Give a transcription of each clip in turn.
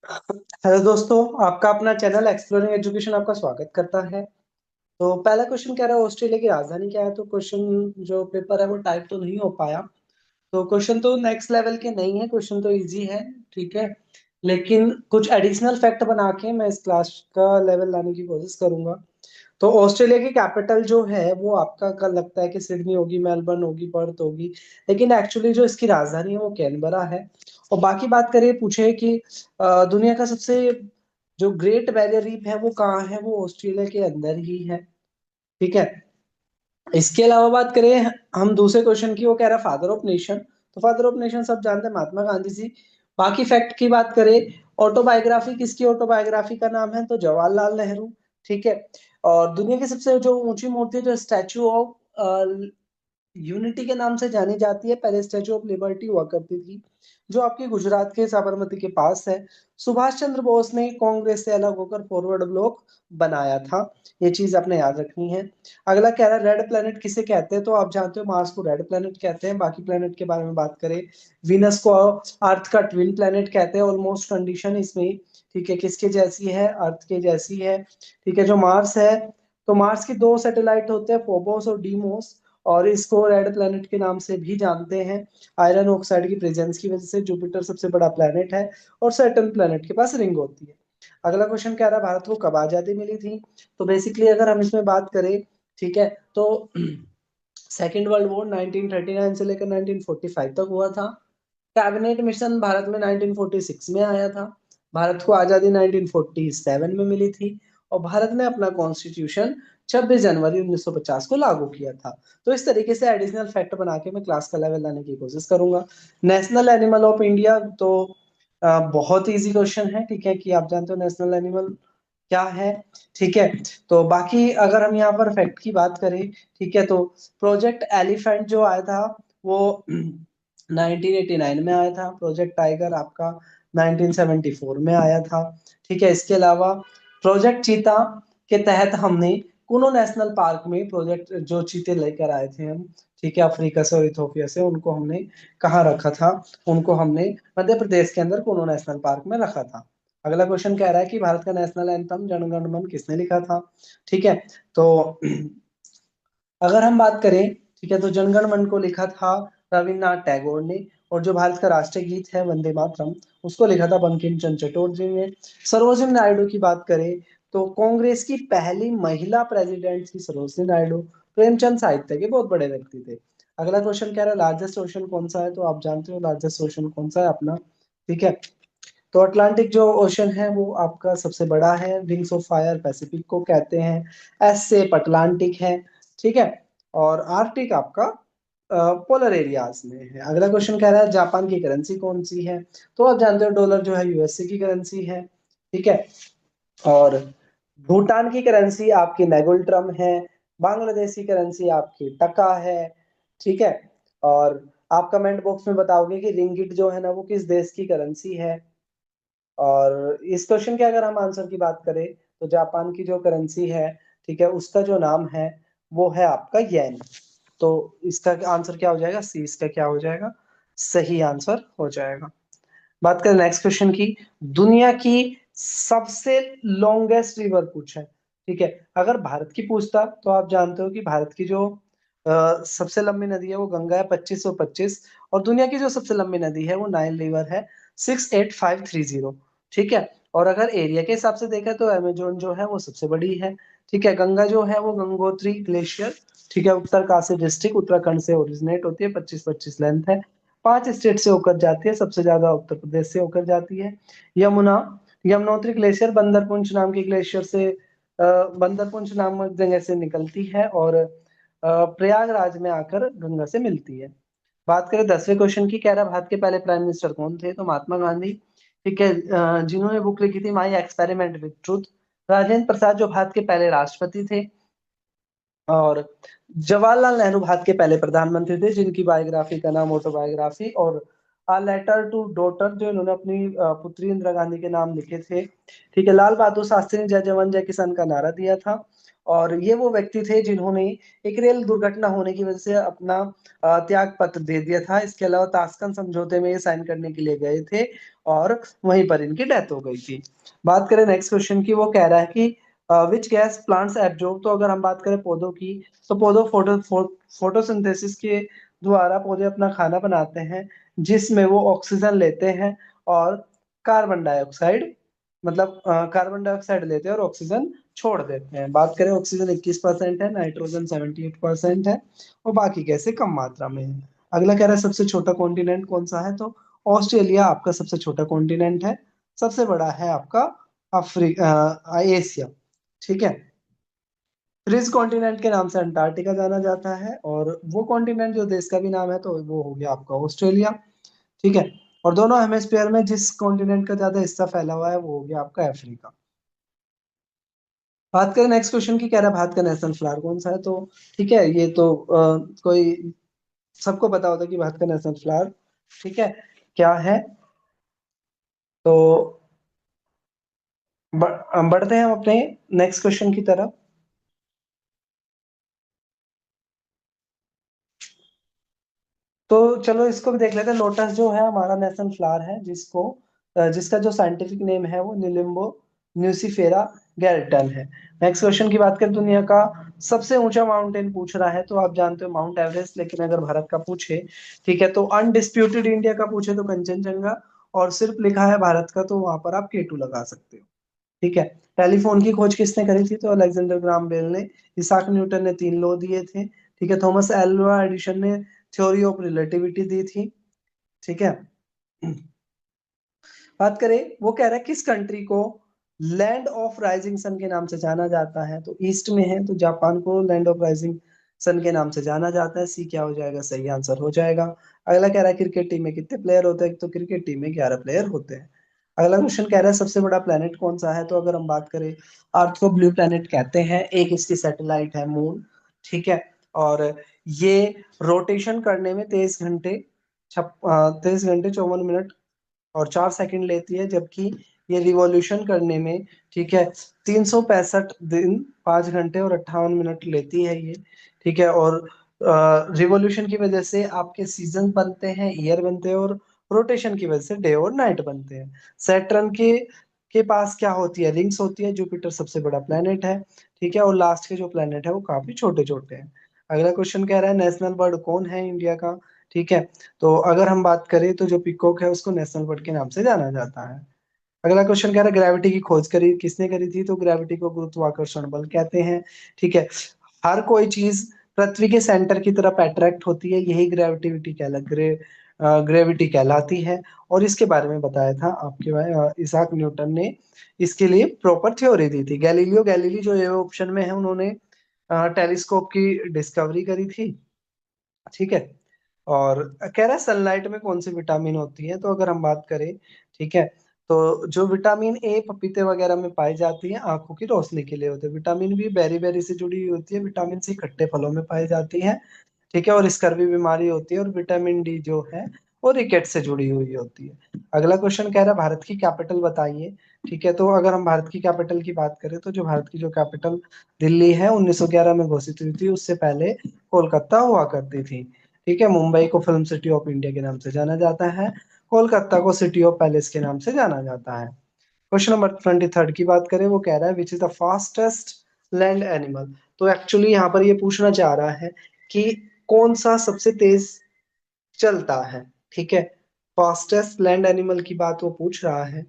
Hello दोस्तों, आपका अपना चैनल एक्सप्लोरिंग एजुकेशन आपका स्वागत करता है। तो पहला क्वेश्चन कह रहा है ऑस्ट्रेलिया की राजधानी क्या है। तो क्वेश्चन जो पेपर है वो टाइप तो नहीं हो पाया। तो क्वेश्चन तो नेक्स्ट लेवल के नहीं है, क्वेश्चन तो इजी है। ठीक है, लेकिन कुछ एडिशनल फैक्ट बना के मैं इस क्लास का लेवल लाने की कोशिश करूंगा। तो ऑस्ट्रेलिया की कैपिटल जो है वो आपका कल लगता है कि सिडनी होगी, मेलबर्न होगी, पर्थ होगी, लेकिन एक्चुअली जो इसकी राजधानी है वो कैनबरा है। और बाकी बात करिए, पूछे कि दुनिया का सबसे जो ग्रेट बैरियर रीफ है वो कहाँ है, वो ऑस्ट्रेलिया के अंदर ही है। ठीक है, इसके अलावा बात करें हम दूसरे क्वेश्चन की, वो कह रहा है फादर ऑफ नेशन। तो फादर ऑफ नेशन सब जानते हैं, महात्मा गांधी जी। बाकी फैक्ट की बात करें, ऑटोबायोग्राफी किसकी ऑटोबायोग्राफी का नाम है, तो जवाहरलाल नेहरू। ठीक है, और दुनिया की सबसे जो ऊंची मूर्ति है, जो स्टैचू ऑफ यूनिटी के नाम से जानी जाती है, पहले स्टैचू ऑफ लिबर्टी हुआ करती थी, जो आपकी गुजरात के साबरमती के पास है। सुभाष चंद्र बोस ने कांग्रेस से अलग होकर फॉरवर्ड ब्लॉक बनाया था। ये चीज आपने याद रखनी है। अगला कह रहा है रेड प्लेनेट किसे कहते हैं। तो आप जानते हो मार्स को रेड प्लेनेट कहते हैं। बाकी प्लेनेट के बारे में बात करें, वीनस को अर्थ का ट्विन प्लेनेट कहते हैं। ऑलमोस्ट कंडीशन इसमें ठीक है किसके जैसी है, अर्थ के जैसी है। ठीक है, जो मार्स है, तो मार्स की दो सैटेलाइट होते हैं, फोबोस और डीमोस, और इसको रेड प्लेनेट के नाम से भी जानते हैं। आयरन ऑक्साइड की प्रेजेंस की वजह से जुपिटर सबसे बड़ा प्लेनेट है, और सैटर्न प्लेनेट के पास रिंग होती है। अगला क्वेश्चन कह रहा है भारत को कब आजादी मिली थी। तो बेसिकली अगर हम इसमें बात करें, ठीक है, तो सेकेंड वर्ल्ड वॉर 1939 से लेकर 1945 तक हुआ था। कैबिनेट मिशन भारत में 1946 में आया था। भारत को आजादी 1947 में मिली थी। और भारत ने अपना कॉन्स्टिट्यूशन 26 जनवरी 1950 को लागू किया था। तो इस तरीके से एडिशनल फैक्ट बना के मैं क्लास का लेवल लाने की कोशिश करूंगा। नेशनल एनिमल ऑफ इंडिया, तो बहुत इजी क्वेश्चन है। ठीक है, कि आप जानते हो नेशनल एनिमल क्या है। ठीक है, तो बाकी अगर हम यहाँ पर फैक्ट की बात करें, ठीक है, तो प्रोजेक्ट एलिफेंट जो आया था वो 1989 में आया था। प्रोजेक्ट टाइगर आपका 1974 में आया था। ठीक है, इसके अलावा प्रोजेक्ट चीता के तहत हमने कुनो नेशनल पार्क में प्रोजेक्ट जो चीते लेकर आए थे हम, ठीक है, अफ्रीका से और इथोपिया से, उनको हमने कहाँ रखा था, उनको हमने मध्य प्रदेश के अंदर कुनो नेशनल पार्क में रखा था। अगला क्वेश्चन कह रहा है कि भारत का नेशनल एंथम जन गण मन किसने लिखा था। ठीक है, तो अगर हम बात करें, ठीक है, तो जनगण मन को लिखा था रविन्द्रनाथ टैगोर ने। और जो भारत का राष्ट्रीय गीत है वंदे मातरम, उसको लिखा था बंकिम चंद्र चटर्जी ने। सरोजिनी नायडू की बात करें, तो कांग्रेस की पहली महिला प्रेसिडेंट थी सरोजिनी नायडू। प्रेमचंद साहित्य के बहुत बड़े व्यक्ति थे। अगला क्वेश्चन कह रहा है लार्जेस्ट ओशन कौन सा है। तो आप जानते हो लार्जेस्ट ओशन कौन सा है अपना। ठीक है, तो अटलांटिक जो ओशन है वो आपका सबसे बड़ा है। रिंग्स ऑफ फायर पैसिफिक को कहते हैं। एस से अटलांटिक है। ठीक है, और आर्कटिक आपका पोलर एरियाज में है। अगला क्वेश्चन कह रहा है जापान की करेंसी कौन सी है। तो आप जानते हो डॉलर जो है यूएसए की करेंसी है। ठीक है, और भूटान की करेंसी आपकी नेगुल ट्रम है। बांग्लादेश की करेंसी आपकी टका है। ठीक है, और आप कमेंट बॉक्स में बताओगे कि रिंगिट जो है ना वो किस देश की करेंसी है। और इस क्वेश्चन के अगर हम आंसर की बात करें, तो जापान की जो करेंसी है, ठीक है, उसका जो नाम है वो है आपका येन। तो इसका आंसर क्या हो जाएगा, सी इसका क्या हो जाएगा, सही आंसर हो जाएगा। बात करें नेक्स्ट क्वेश्चन की, दुनिया की सबसे लॉन्गेस्ट रिवर पूछा है। ठीक है, अगर भारत की पूछता तो आप जानते हो कि भारत की जो सबसे लंबी नदी है वो गंगा है 2525। और दुनिया की जो सबसे लंबी नदी है वो नाइल रिवर है 68530। ठीक है, और अगर एरिया के हिसाब से देखा तो अमेजोन जो है वो सबसे बड़ी है। ठीक है, गंगा जो है वो गंगोत्री ग्लेशियर, ठीक है, उत्तरकाशी डिस्ट्रिक्ट उत्तराखंड से ओरिजिनेट होती है, 2525 लेंथ है। 5 स्टेट से होकर जाती है, सबसे ज्यादा उत्तर प्रदेश से होकर जाती है। यमुना, यमुनोत्री ग्लेशियर बंदरपुंछ नाम के ग्लेशियर से बंदरपुंछ नामक जगह से निकलती है, और प्रयागराज में आकर गंगा से मिलती है। बात करें 10वें क्वेश्चन की, कह रहा है भारत के पहले प्राइम मिनिस्टर कौन थे। तो महात्मा गांधी। ठीक है, जिन्होंने बुक लिखी थी my experiment with truth. Rajendra Prasad जो भारत के पहले राष्ट्रपति थे। और जवाहरलाल नेहरू भारत के पहले प्रधानमंत्री थे, जिनकी बायोग्राफी का नाम ऑटोबायोग्राफी और आ लेटर टू डॉटर, जो इन्होंने अपनी पुत्री इंदिरा गांधी के नाम लिखे थे। ठीक है, लाल बहादुर शास्त्री ने जय जवान जय किसान का नारा दिया था। और ये वो व्यक्ति थे जिन्होंने एक रेल दुर्घटना होने की वजह से अपना त्याग पत्र दे दिया था। इसके अलावा ताशकंद समझौते में ये साइन करने के लिए गए थे और वहीं पर इनकी डेथ हो गई थी। बात करें नेक्स्ट क्वेश्चन की, वो कह रहा है कि विच गैस प्लांट्स एब्जॉर्ब। तो अगर हम बात करें पौधों की, तो पौधों फोटोसिंथेसिस के द्वारा पौधे अपना खाना बनाते हैं, जिसमें वो ऑक्सीजन लेते हैं और कार्बन डाइऑक्साइड, मतलब कार्बन डाइऑक्साइड लेते हैं और ऑक्सीजन छोड़ देते हैं। बात करें, ऑक्सीजन 21% है, नाइट्रोजन 78% है, और बाकी गैसें कम मात्रा में है। अगला कह रहा है सबसे छोटा कॉन्टिनेंट कौन सा है, तो ऑस्ट्रेलिया आपका सबसे छोटा कॉन्टिनेंट है। सबसे बड़ा है आपका एशिया। ठीक है, फ्रिज कॉन्टिनेंट के नाम से अंटार्कटिका जाना जाता है, और वो कॉन्टिनेंट जो देश का भी नाम है तो वो हो गया आपका ऑस्ट्रेलिया। ठीक है, और दोनों हेमिस्फीयर में जिस कॉन्टिनेंट का ज्यादा हिस्सा फैला हुआ है वो हो गया आपका अफ्रीका। बात करें नेक्स्ट क्वेश्चन की, कह रहा है भारत का नेशनल फ्लावर कौन सा है, तो ठीक है, ये तो कोई सबको पता होता है कि भारत का नेशनल फ्लावर, ठीक है, क्या है। तो बढ़ते हैं हम अपने नेक्स्ट क्वेश्चन की तरफ। तो चलो इसको भी देख लेते हैं। लोटस जो है हमारा नेशनल फ्लावर है, जिसका जो साइंटिफिक नेम है वो निलिम्बो न्यूसीफेरा गैल्टन है। नेक्स्ट क्वेश्चन की बात करें, दुनिया का सबसे ऊंचा माउंटेन पूछ रहा है, तो आप जानते हो माउंट एवरेस्ट, लेकिन अगर भारत का पूछे, ठीक है, तो अनडिस्प्यूटेड इंडिया का पूछे तो कंचनजंगा, और सिर्फ लिखा है भारत का तो वहां पर आप केटू लगा सकते हो। ठीक है, टेलीफोन की खोज किसने करी थी, तो अलेक्जेंडर ग्राम बेल ने। इसाक न्यूटन ने 3 लॉ दिए थे। ठीक है, थॉमस एल्वा एडिशन ने थ्योरी ऑफ रिलेटिविटी दी थी। ठीक है, बात करें, वो कह रहा है किस कंट्री को लैंड ऑफ राइजिंग सन के नाम से जाना जाता है, तो ईस्ट में है तो जापान को लैंड ऑफ राइजिंग सन के नाम से जाना जाता है। सी क्या हो जाएगा, सही आंसर हो जाएगा। अगला कह रहा है क्रिकेट टीम में कितने प्लेयर होते हैं, तो क्रिकेट टीम में 11 प्लेयर होते हैं। अगला क्वेश्चन कह रहा है सबसे बड़ा प्लेनेट कौन सा है, तो अगर हम बात करें, अर्थ को ब्लू प्लेनेट कहते हैं, एक इसकी सैटेलाइट है मून। ठीक है, और ये रोटेशन करने में 23 घंटे 54 मिनट और 4 सेकंड लेती है, जबकि ये रिवॉल्यूशन करने में, ठीक है, 365 दिन 5 घंटे और 58 मिनट लेती है ये। ठीक है, और रिवॉल्यूशन की वजह से आपके सीजन बनते हैं, ईयर बनते हैं, और रोटेशन की वजह से डे और नाइट बनते हैं। सैटर्न के पास क्या होती है, रिंग्स होती है। जुपिटर सबसे बड़ा प्लेनेट है। ठीक है, और लास्ट के जो प्लेनेट है वो काफी छोटे छोटे हैं। अगला क्वेश्चन कह रहा है नेशनल बर्ड कौन है इंडिया का। ठीक है, तो अगर हम बात करें तो जो पिकॉक है उसको नेशनल बर्ड के नाम से जाना जाता है। अगला क्वेश्चन कह रहा है ग्रेविटी की खोज करी किसने करी थी, तो ग्रेविटी को गुरुत्वाकर्षण बल कहते हैं। ठीक है, हर कोई चीज पृथ्वी के सेंटर की तरफ अट्रैक्ट होती है, यही ग्रेविटी कहलाती है। और इसके बारे में बताया था आपके भाई इसाक न्यूटन ने, इसके लिए प्रॉपर थ्योरी दी थी। गैलीलियो गैलीली जो ये ऑप्शन में है, उन्होंने टेलीस्कोप की डिस्कवरी करी थी। ठीक है, और कह रहा है सनलाइट में कौन सी विटामिन होती है, तो अगर हम बात करें, ठीक है, तो जो विटामिन ए पपीते वगैरह में पाई जाती है आंखों की रोशनी के लिए होती है। विटामिन बी बेरी बेरी से जुड़ी हुई होती है। विटामिन सी खट्टे फलों में पाई जाती है। ठीक है, और स्कर्वी बीमारी होती है। और विटामिन डी जो है वो रिकेट से जुड़ी हुई होती है। अगला क्वेश्चन कह रहा है भारत की कैपिटल बताइए। ठीक है, तो अगर हम भारत की कैपिटल की बात करें, तो जो भारत की जो कैपिटल दिल्ली है 1911 में घोषित हुई थी, उससे पहले कोलकाता हुआ करती थी। ठीक है, मुंबई को फिल्म सिटी ऑफ इंडिया के नाम से जाना जाता है। कोलकाता को सिटी ऑफ पैलेस के नाम से जाना जाता है। क्वेश्चन नंबर 23 की बात करें, वो कह रहा है which is the fastest land animal. तो एक्चुअली यहाँ पर ये पूछना चाह रहा है कि कौन सा सबसे तेज चलता है। ठीक है, फास्टेस्ट लैंड एनिमल की बात वो पूछ रहा है।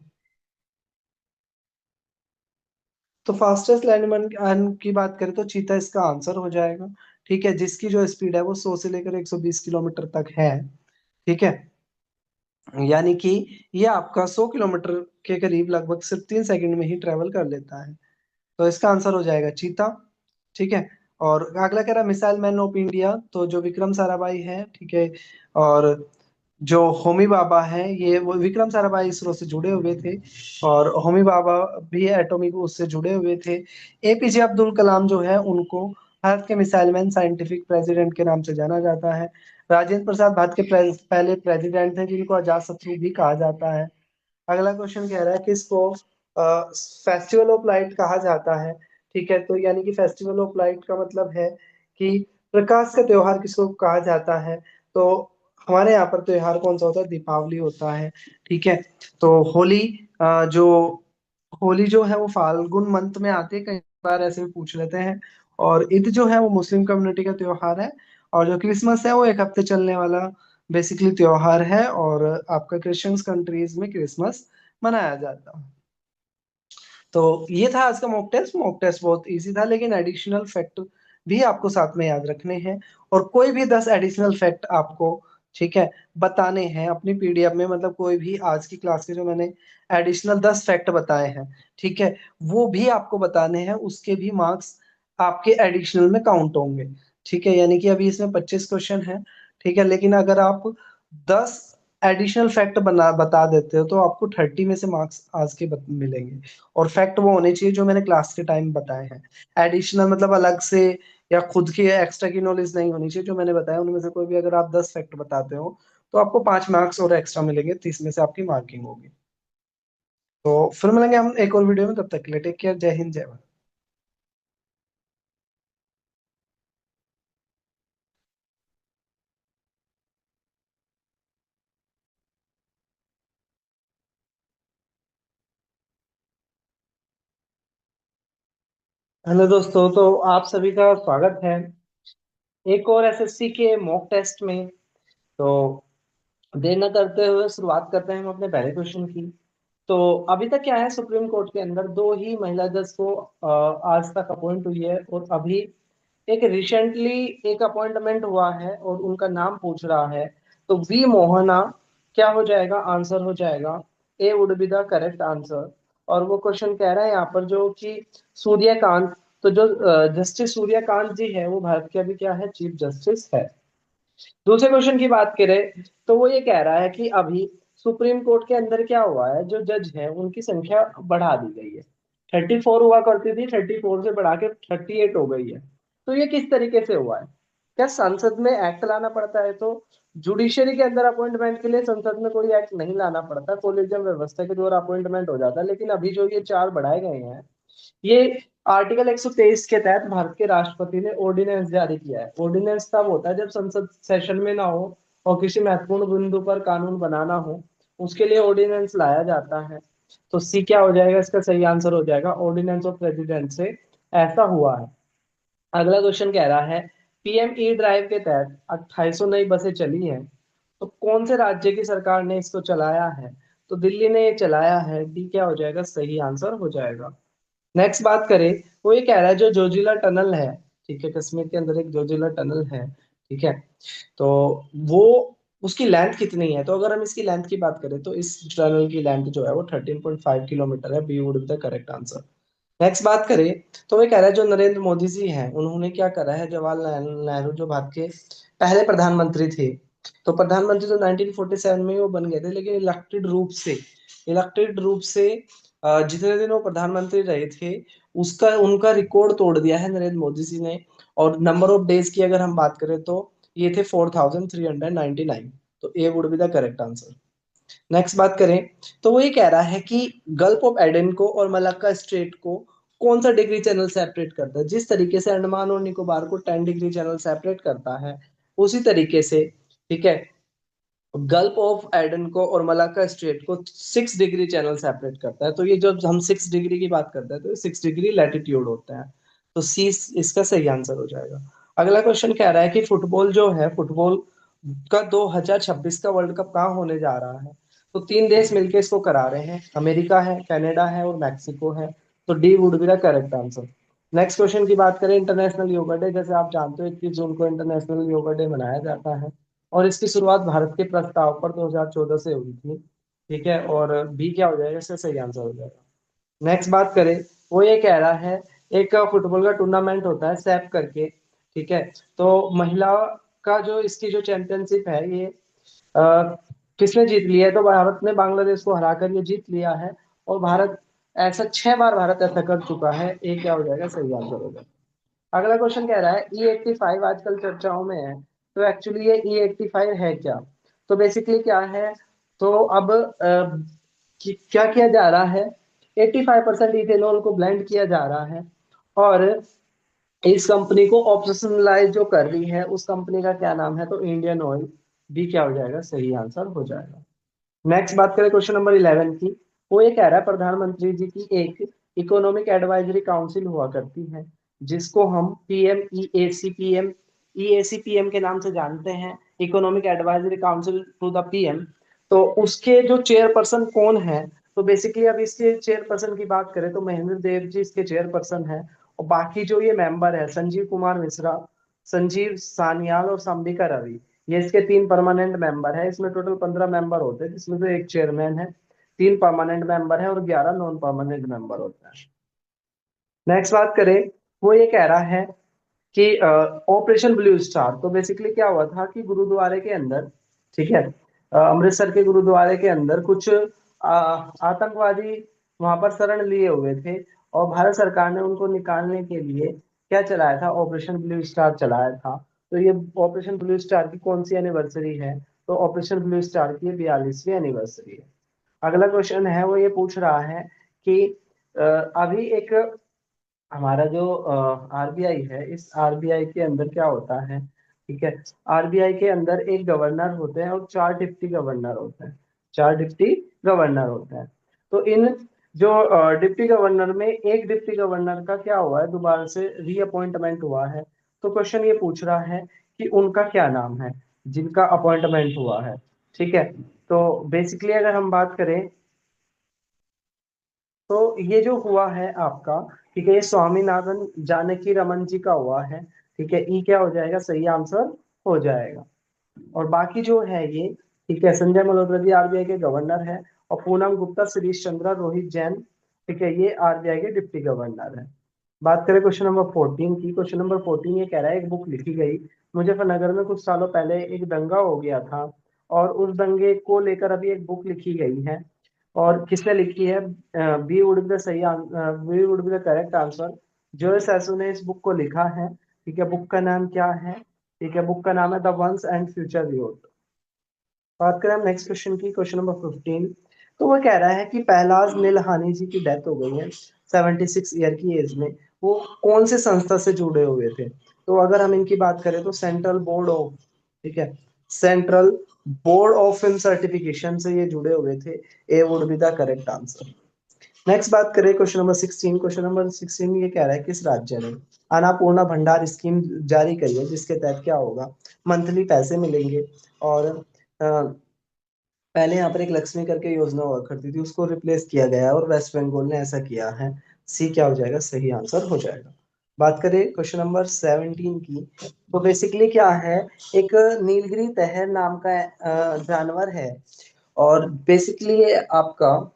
तो फास्टेस्ट लैंड एनिमल की बात करें तो चीता इसका आंसर हो जाएगा। ठीक है, जिसकी जो स्पीड है वो 100 से लेकर 120 किलोमीटर तक है। ठीक है, यानी कि ये आपका 100 किलोमीटर के करीब लगभग सिर्फ 3 सेकंड में ही ट्रेवल कर लेता है। तो इसका आंसर हो जाएगा चीता। ठीक है, और अगला कह रहा है मिसाइल मैन ऑफ इंडिया, तो जो विक्रम साराभाई है, ठीक है, और जो होमी बाबा है, ये वो विक्रम साराभाई इसरो से जुड़े हुए थे, और होमी बाबा भी एटॉमिक उससे जुड़े हुए थे। एपीजे अब्दुल कलाम जो है उनको भारत के मिसाइल मैन साइंटिफिक प्रेसिडेंट के नाम से जाना जाता है। राजेंद्र प्रसाद भारत के पहले प्रेसिडेंट थे जिनको अजात शत्रु भी कहा जाता है। अगला क्वेश्चन कह रहा है कि इसको फेस्टिवल ऑफ लाइट कहा जाता है। ठीक है, तो यानी कि फेस्टिवल ऑफ लाइट का मतलब है कि प्रकाश का त्योहार किसको कहा जाता है। तो हमारे यहाँ पर त्योहार कौन सा होता है, दीपावली होता है। ठीक है, तो होली जो होली जो है वो फाल्गुन मंथ में आती है, कई बार ऐसे भी पूछ लेते हैं। और ईद जो है वो मुस्लिम कम्युनिटी का त्योहार है। और जो क्रिसमस है वो एक हफ्ते चलने वाला बेसिकली त्योहार है, और आपका क्रिश्चियंस कंट्रीज में क्रिसमस मनाया जाता है। तो ये था आज का मॉक टेस्ट। मॉक टेस्ट बहुत इजी था, लेकिन एडिशनल फैक्ट भी आपको साथ में याद रखने हैं। और कोई भी 10 एडिशनल फैक्ट आपको, ठीक है, बताने हैं अपनी पीडीएफ में। मतलब कोई भी आज की क्लास के जो मैंने एडिशनल 10 फैक्ट बताए हैं, ठीक है, वो भी आपको बताने हैं। उसके भी मार्क्स आपके एडिशनल में काउंट होंगे। ठीक है, यानी कि अभी इसमें 25 क्वेश्चन है। ठीक है, लेकिन अगर आप 10 एडिशनल फैक्ट बना बता देते हो तो आपको 30 में से मार्क्स आज के मिलेंगे। और फैक्ट वो होने चाहिए जो मैंने क्लास के टाइम बताए हैं। एडिशनल मतलब अलग से या खुद की एक्स्ट्रा की नॉलेज नहीं होनी चाहिए। जो मैंने बताया उनमें से कोई भी अगर आप 10 फैक्ट बताते हो तो आपको 5 मार्क्स और एक्स्ट्रा मिलेंगे, 30 में से आपकी मार्किंग होगी। तो फिर मिलेंगे हम एक और वीडियो में, तब तक के लिए टेक केयर, जय हिंद जय भारत। हेलो दोस्तों, तो आप सभी का स्वागत है एक और एसएससी के मॉक टेस्ट में। तो देर न करते हुए शुरुआत करते हैं हम अपने पहले क्वेश्चन की। तो अभी तक क्या है, सुप्रीम कोर्ट के अंदर दो ही महिला जज को आज तक अपॉइंट हुई है। और अभी एक रिसेंटली एक अपॉइंटमेंट हुआ है और उनका नाम पूछ रहा है। तो वी मोहना क्या हो जाएगा, आंसर हो जाएगा A would be the correct answer. और वो क्वेश्चन कह रहा है यहाँ पर जो कि सूर्यकांत, तो जो जस्टिस सूर्यकांत जी है वो भारत के अभी क्या है, चीफ जस्टिस है। दूसरे क्वेश्चन की बात करें तो वो ये कह रहा है कि अभी सुप्रीम कोर्ट के अंदर क्या हुआ है, जो जज है उनकी संख्या बढ़ा दी गई है। 34 हुआ करती थी, 34 से बढ़ा के 38 हो गई है। तो ये किस तरीके से हुआ है, क्या संसद में एक्ट लाना पड़ता है? तो जुडिशरी के अंदर अपॉइंटमेंट के लिए संसद में कोई एक्ट नहीं लाना पड़ता, कोलेजियम व्यवस्था के द्वारा अपॉइंटमेंट हो जाता है। लेकिन अभी जो ये चार बढ़ाए गए हैं, ये आर्टिकल 123 के तहत भारत के राष्ट्रपति ने ऑर्डिनेंस जारी किया है। ऑर्डिनेंस तब होता है जब संसद सेशन में ना हो और किसी महत्वपूर्ण बिंदु पर कानून बनाना हो, उसके लिए ऑर्डिनेंस लाया जाता है। तो सी क्या हो जाएगा, इसका सही आंसर हो जाएगा ऑर्डिनेंस ऑफ प्रेसिडेंट से ऐसा हुआ है। अगला क्वेश्चन कह रहा है पीएम ई ड्राइव के तहत 2800 नई बसें चली हैं। तो कौन से राज्य की सरकार ने इसको चलाया है? तो दिल्ली ने ये चलाया है, डी क्या हो जाएगा, सही आंसर हो जाएगा। नेक्स्ट बात करें, वो ये कह रहा है जो जोजिला टनल है, ठीक है, कश्मीर के अंदर एक जोजिला टनल है, ठीक है, तो वो उसकी लेंथ कितनी है? तो अगर हम इसकी लेंथ की बात करें तो इस टनल की लेंथ जो है वो 13.5 किलोमीटर है, B would be the correct answer. Next बात करें तो वो कह रहा है जो नरेंद्र मोदी जी हैं उन्होंने क्या करा है, जवाहरलाल नेहरू जो भारत के पहले प्रधानमंत्री थे, तो प्रधानमंत्री तो 1947 में ही वो बन गए थे, लेकिन इलेक्टेड रूप से जितने दिन वो प्रधानमंत्री रहे थे उसका उनका रिकॉर्ड तोड़ दिया है नरेंद्र मोदी जी ने। और नंबर ऑफ डेज की अगर हम बात करें तो ये थे 4399। तो A would be the correct answer. Next बात करें तो वो ये कह रहा है कि गल्फ ऑफ एडन को और मलक्का स्ट्रेट को कौन सा डिग्री चैनल सेपरेट करता है? जिस तरीके से अंडमान और निकोबार को 10 डिग्री चैनल सेपरेट करता है, उसी तरीके से, ठीक है, गल्फ ऑफ एडन को और मलाक्का स्ट्रेट को 6 डिग्री चैनल सेपरेट करता है। तो ये जब हम 6 डिग्री की बात करते हैं तो 6 डिग्री लैटिट्यूड होता है। तो सी इसका सही आंसर हो जाएगा। अगला क्वेश्चन कह रहा है कि फुटबॉल जो है, फुटबॉल का 2026 का वर्ल्ड कप कहाँ होने जा रहा है? तो तीन देश मिलकर इसको करा रहे हैं, अमेरिका है, कनाडा है और मैक्सिको है। तो D would be the correct answer. Next question की बात करें, इंटरनेशनल योगा डे, जैसे आप जानते हो 21 जून को इंटरनेशनल योगा डे मनाया जाता है। और इसकी शुरुआत भारत के प्रस्ताव पर 2014 से हुई थी, ठीक है, और बी क्या हो जाएगा, इसका सही आंसर हो जाएगा। नेक्स्ट बात करें, वो ये कह रहा है एक फुटबॉल का टूर्नामेंट होता है सैप करके, ठीक है, तो महिला का जो इसकी जो चैंपियनशिप है ये किसने जीत लिया है? तो भारत ने बांग्लादेश को हराकर ये जीत लिया है। और भारत ऐसा 6 बार भारत ऐसा कर चुका है। ये क्या हो जाएगा, सही आंसर हो जाएगा। अगला क्वेश्चन कह रहा है E85 आजकल चर्चाओं में है। तो एक्चुअली ये E85 है क्या? तो बेसिकली क्या है, तो अब क्या किया जा रहा है, 85% इथेनॉल को ब्लेंड किया जा रहा है, और इस कंपनी को ऑपरेशनलाइज जो कर रही है उस कंपनी का क्या नाम है, तो इंडियन ऑयल। भी क्या हो जाएगा, सही आंसर हो जाएगा। नेक्स्ट बात करें क्वेश्चन नंबर 11 की। वो ये कह रहा है प्रधानमंत्री जी की एक इकोनॉमिक एडवाइजरी काउंसिल हुआ करती है, जिसको हम पीएम के नाम से जानते हैं, economic advisory council to the PM. तो उसके जो चेयरपर्सन कौन है, तो बेसिकली अब इसके चेयरपर्सन की बात करें तो महेंद्र देव जी इसके चेयरपर्सन है। और बाकी जो ये मेंबर है, संजीव कुमार मिश्रा, संजीव सान्याल और संबिका रवि, ये इसके 3 परमानेंट मेंबर है। इसमें टोटल 15 मेंबर होते हैं, जिसमें से एक चेयरमैन है, 3 परमानेंट मेंबर है और 11 नॉन परमानेंट मेंबर होते हैं। नेक्स्ट बात करें, वो ये कह रहा है कि ऑपरेशन ब्लू स्टार, तो बेसिकली क्या हुआ था कि गुरुद्वारे के अंदर, ठीक है, अमृतसर के गुरुद्वारे के अंदर कुछ आतंकवादी वहां पर शरण लिए हुए थे, और भारत सरकार ने उनको निकालने के लिए क्या चलाया था, ऑपरेशन ब्लू स्टार चलाया था। तो ये ऑपरेशन ब्लू स्टार की कौन सी एनिवर्सरी है, तो ऑपरेशन ब्लू स्टार की 42वीं एनिवर्सरी है। अगला क्वेश्चन है, वो ये पूछ रहा है कि अभी एक हमारा जो आरबीआई है, इस आरबीआई के अंदर क्या होता है, ठीक है, आरबीआई के अंदर एक गवर्नर होते हैं और 4 डिप्टी गवर्नर होते हैं, 4 डिप्टी गवर्नर होते हैं। तो इन जो डिप्टी गवर्नर में एक डिप्टी गवर्नर का क्या हुआ है, दोबारा से रीअपॉइंटमेंट हुआ है। तो क्वेश्चन ये पूछ रहा है कि उनका क्या नाम है जिनका अपॉइंटमेंट हुआ है, ठीक है। तो बेसिकली अगर हम बात करें, तो ये जो हुआ है आपका, ठीक है, ये स्वामीनाथन जानकी रमन जी का हुआ है, ठीक है, ई क्या हो जाएगा, सही आंसर हो जाएगा। और बाकी जो है ये, ठीक है, संजय मल्होत्रा जी आरबीआई के गवर्नर है, और पूनम गुप्ता, शिरीष चंद्रा, रोहित जैन, ठीक है, ये आरबीआई के डिप्टी गवर्नर है। बात करें क्वेश्चन नंबर 14 की। क्वेश्चन नंबर 14 ये कह रहा है, एक बुक लिखी गई, मुजफ्फरनगर में कुछ सालों पहले एक दंगा हो गया था, और उस दंगे को लेकर अभी एक बुक लिखी गई है, और किसने लिखी है, बी वुड बी द सही B would be the correct answer. जो सैसु ने इस बुक को लिखा है, ठीक है, बुक का नाम क्या है, ठीक है, बुक का नाम है the ones and future Riot. बात करें हम नेक्स्ट क्वेश्चन की, क्वेश्चन नंबर 15। तो वो कह रहा है कि पहलाज नीलहानी जी की डेथ हो गई है 76 ईयर की एज में, वो कौन से संस्था से जुड़े हुए थे? तो अगर हम इनकी बात करें तो सेंट्रल बोर्ड ऑफ, ठीक है, Central Board of Film Certification से ये जुड़े हुए थे। A would be the correct answer. Next बात करें क्वेश्चन नंबर 16। क्वेश्चन नंबर 16 ये कह रहा है, किस राज्य ने अन्नपूर्णा भंडार स्कीम जारी करी है, जिसके तहत क्या होगा, मंथली पैसे मिलेंगे, और पहले यहाँ पर एक लक्ष्मी करके योजना हुआ करती थी, उसको रिप्लेस किया गया है, और वेस्ट बंगाल ने ऐसा किया है। सी क्या हो जाएगा, सही आंसर हो जाएगा। बात करें क्वेश्चन नंबर 17 की। तो बेसिकली क्या है, एक नीलगिरी तहर नाम का जानवर है, और बेसिकली आपका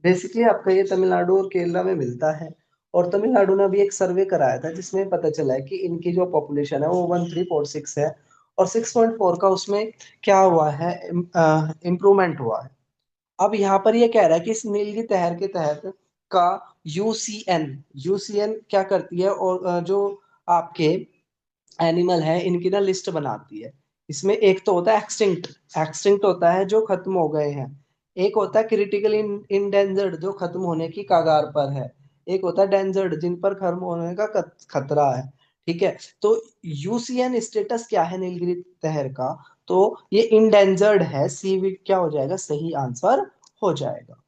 ये तमिलनाडु और केरला में मिलता है। और तमिलनाडु ने अभी एक सर्वे कराया था, जिसमें पता चला है कि इनकी जो पॉपुलेशन है वो 1346 है, और 6.4 का उसमें क्या हुआ है, इम्प्रूवमेंट हुआ है। अब यहाँ पर ये कह रहा है कि इस नीलगिरी तहर के तहत का यूसीएन यूसीएन क्या करती है, और जो आपके एनिमल है इनकी ना लिस्ट बनाती है। इसमें एक तो होता है एक्सटिंक्ट, एक्सटिंक्ट होता है जो खत्म हो गए हैं, एक होता है क्रिटिकल इंडेंजर्ड जो खत्म होने की कगार पर है, एक होता है डेंजर्ड जिन पर खत्म होने का खतरा है, ठीक है। तो यूसीएन स्टेटस क्या है नीलगिरी तहर का, तो ये इंडेंजर्ड है, सी भी क्या हो जाएगा, सही आंसर हो जाएगा।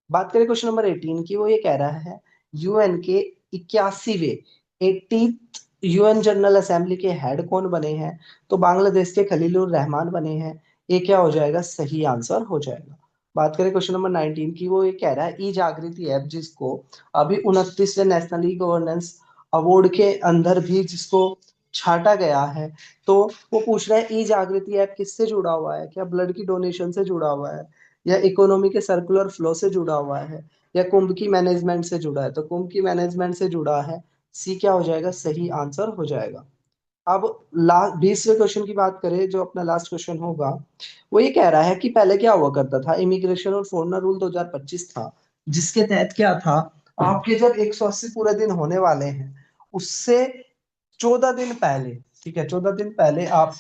बात करें क्वेश्चन नंबर 18 की। वो ये कह रहा है, यूएन के 81वें 80th यूएन जनरल असेंबली के हेड कौन बने हैं, तो बांग्लादेश के खलीलुर रहमान बने हैं। ये क्या हो जाएगा, सही आंसर हो जाएगा। बात करें क्वेश्चन नंबर 19 की। वो ये कह रहा है, ई जागृति ऐप जिसको अभी 29वें नेशनल ई गवर्नेंस अवार्ड के अंदर भी जिसको छाटा गया है, तो वो पूछ रहा है ई जागृति ऐप किससे जुड़ा हुआ है, क्या ब्लड की डोनेशन से जुड़ा हुआ है, या इकोनॉमी के सर्कुलर फ्लो से जुड़ा हुआ है, या कुंभ की मैनेजमेंट से जुड़ा है, तो कुंभ की मैनेजमेंट से जुड़ा है। सी क्या हो जाएगा, सही आंसर हो जाएगा। अब लास्ट 20वें क्वेश्चन की बात करें, जो अपना लास्ट क्वेश्चन होगा, वो ये कह रहा है कि पहले क्या हुआ करता था, इमिग्रेशन और फॉरेनर रूल 2025 था, जिसके तहत क्या था, आपके जब 180 पूरे दिन होने वाले हैं, उससे 14 दिन पहले, ठीक है, 14 दिन पहले आप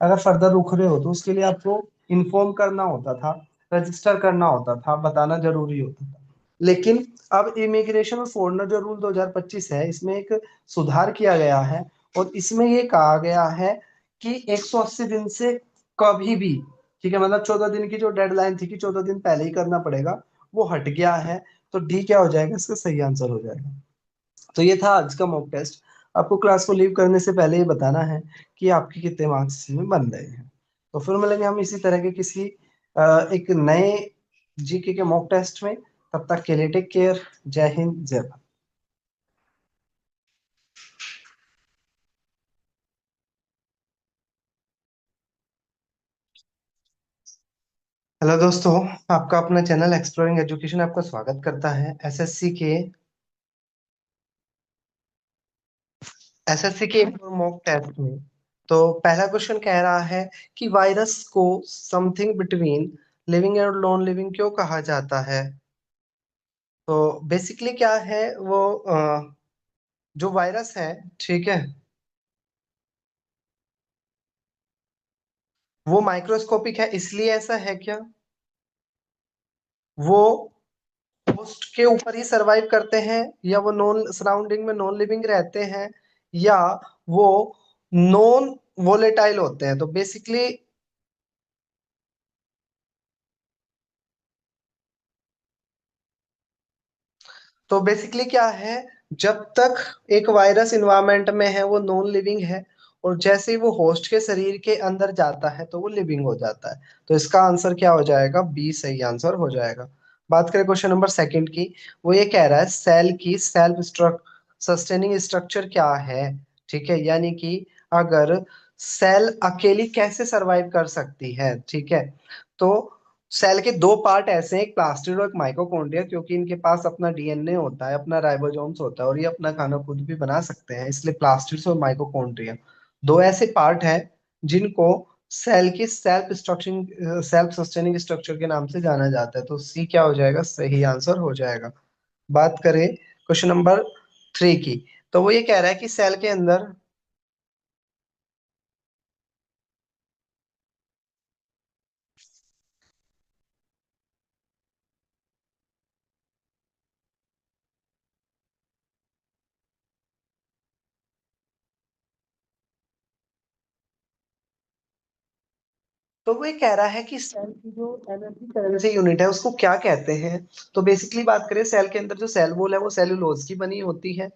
अगर फर्दर रुक रहे हो तो उसके लिए आपको इन्फॉर्म करना होता था, रजिस्टर करना होता था, बताना जरूरी होता था। लेकिन अब इमिग्रेशन और फॉरेनर जो रूल 2025 है, इसमें एक सुधार किया गया है और इसमें ये कहा गया है कि 180 दिन से कभी भी, ठीक है, मतलब 14 दिन की जो डेडलाइन थी कि 14 दिन पहले ही करना पड़ेगा, वो हट गया है। तो डी क्या हो जाएगा, इसका सही आंसर हो जाएगा। तो ये था आज का मॉक टेस्ट। आपको क्लास को लीव करने से पहले ये बताना है कि आपके कितने मार्क्स इसमें बन रहे हैं। तो फिर मिलेंगे हम इसी तरह के किसी एक नए जीके के मॉक टेस्ट में। तब तक के लिए टेक केयर। जय हिंद, जय भारत। हेलो दोस्तों, आपका अपना चैनल एक्सप्लोरिंग एजुकेशन आपका स्वागत करता है एसएससी के मॉक टेस्ट में। तो पहला क्वेश्चन कह रहा है कि वायरस को समथिंग बिटवीन लिविंग और नॉन लिविंग क्यों कहा जाता है। तो बेसिकली क्या है वो, जो वायरस है, ठीक है, वो माइक्रोस्कोपिक है इसलिए ऐसा है क्या, वो होस्ट के ऊपर ही सरवाइव करते हैं, या वो नॉन सराउंडिंग में नॉन लिविंग रहते हैं, या वो नॉन वोलेटाइल होते हैं। तो बेसिकली क्या है, जब तक एक वायरस इन्वायरमेंट में है वो नॉन लिविंग है, और जैसे ही वो होस्ट के शरीर के अंदर जाता है तो वो लिविंग हो जाता है। तो इसका आंसर क्या हो जाएगा, बी सही आंसर हो जाएगा। बात करें क्वेश्चन नंबर सेकंड की। वो ये कह रहा है सेल की सेल्फ सस्टेनिंग स्ट्रक्चर क्या है। ठीक है, यानी कि अगर सेल अकेली कैसे सरवाइव कर सकती है, ठीक है। तो सेल के दो पार्ट ऐसे हैं, एक प्लास्टिड और एक माइटोकॉन्ड्रिया, क्योंकि इनके पास अपना डीएनए होता है, अपना राइबोसोम्स होता है, और ये अपना खाना खुद भी बना सकते हैं, इसलिए प्लास्टिड्स और माइटोकॉन्ड्रिया दो ऐसे पार्ट हैं जिनको सेल की सेल्फ सस्टेनिंग स्ट्रक्चर के नाम से जाना जाता है। तो सी क्या हो जाएगा, सही आंसर हो जाएगा। बात करें क्वेश्चन नंबर थ्री की। तो वो ये कह रहा है कि सेल के अंदर, तो वो ये कह रहा है कि सेल की जो एनर्जी करेंसी यूनिट है उसको क्या कहते हैं। तो बेसिकली बात करें, सेल के अंदर जो सेल वॉल है वो सेलुलोज की बनी होती है,